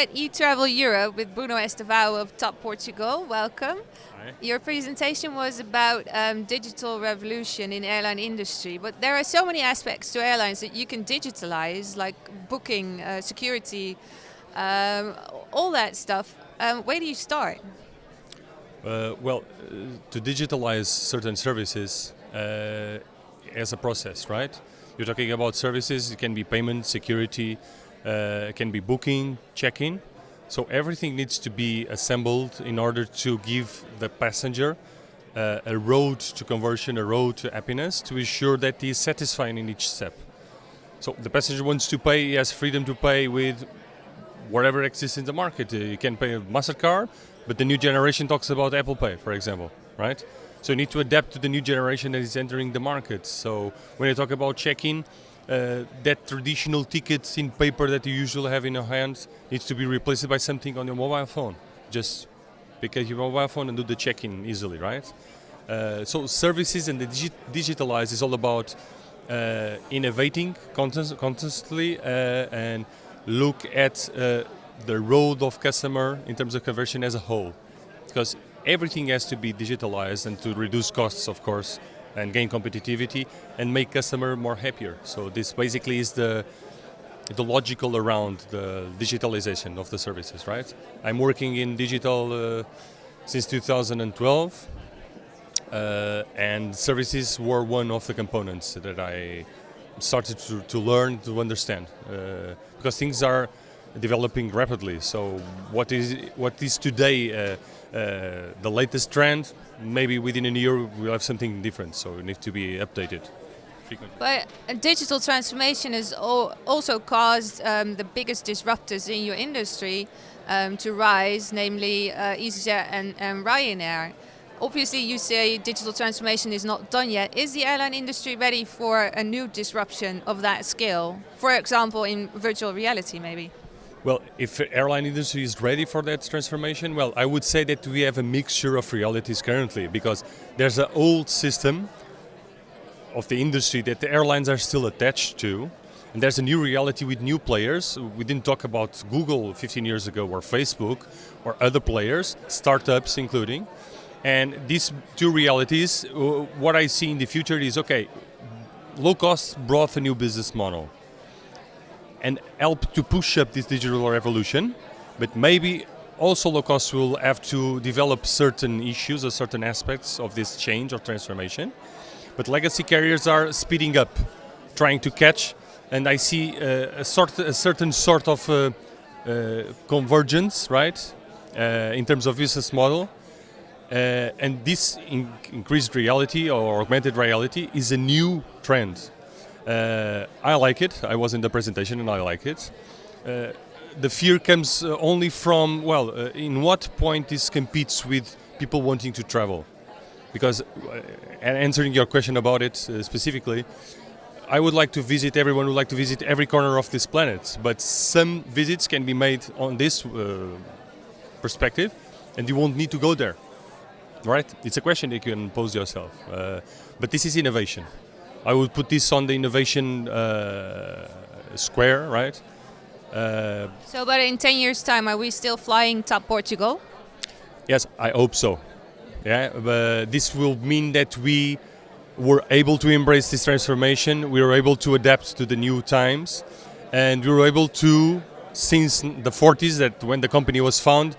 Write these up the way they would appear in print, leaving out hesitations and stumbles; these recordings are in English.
at eTravel Europe with Bruno Estevao of Top Portugal. Welcome. Hi. Your presentation was about digital revolution in airline industry, but there are so many aspects to airlines that you can digitalize, like booking, security, all that stuff. Where do you start? To digitalize certain services as a process, right? You're talking about services, it can be payment, security, it can be booking, check-in. So everything needs to be assembled in order to give the passenger a road to conversion, a road to happiness, to ensure that he is satisfied in each step. So the passenger wants to pay, he has freedom to pay with whatever exists in the market. You can pay with MasterCard, but the new generation talks about Apple Pay, for example, right? So you need to adapt to the new generation that is entering the market. So when you talk about check-in, that traditional ticket in paper that you usually have in your hand needs to be replaced by something on your mobile phone. Just pick up your mobile phone and do the check-in easily, right? So services and the digitalize is all about innovating constantly and look at the road of customer in terms of conversion as a whole, because everything has to be digitalized and to reduce costs, of course, and gain competitivity and make customer more happier. So this basically is the logical around the digitalization of the services, right? I'm working in digital since 2012, and services were one of the components that I started to learn, to understand, because things are developing rapidly. So what is today the latest trend, maybe within a year we'll have something different, so it needs to be updated frequently. But digital transformation has also caused the biggest disruptors in your industry to rise, namely EasyJet and Ryanair. Obviously, you say digital transformation is not done yet. Is the airline industry ready for a new disruption of that scale? For example, in virtual reality, maybe? Well, if the airline industry is ready for that transformation, well, I would say that we have a mixture of realities currently, because there's an old system of the industry that the airlines are still attached to, and there's a new reality with new players. We didn't talk about Google 15 years ago, or Facebook, or other players, startups including. And these two realities, what I see in the future is, okay, low cost brought a new business model and help to push up this digital revolution, but maybe also low cost will have to develop certain issues or certain aspects of this change or transformation. But legacy carriers are speeding up, trying to catch, and I see a certain sort of convergence, right, in terms of business model. And this increased reality or augmented reality is a new trend. I like it. I was in the presentation and I like it. The fear comes only from, in what point this competes with people wanting to travel. Because, answering your question about it specifically, I would like to visit, everyone would like to visit every corner of this planet, but some visits can be made on this perspective and you won't need to go there. Right? It's a question that you can pose yourself. But this is innovation. I would put this on the innovation square, right? So, but in 10 years' time, are we still flying Top Portugal? Yes, I hope so. Yeah, but this will mean that we were able to embrace this transformation. We were able to adapt to the new times, and we were able to, since the 40s, that when the company was founded,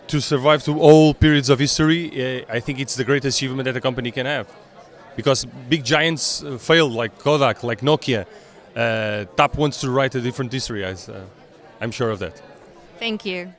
to survive through all periods of history. I think it's the greatest achievement that a company can have. Because big giants failed, like Kodak, like Nokia. TAP wants to write a different history, I'm sure of that. Thank you.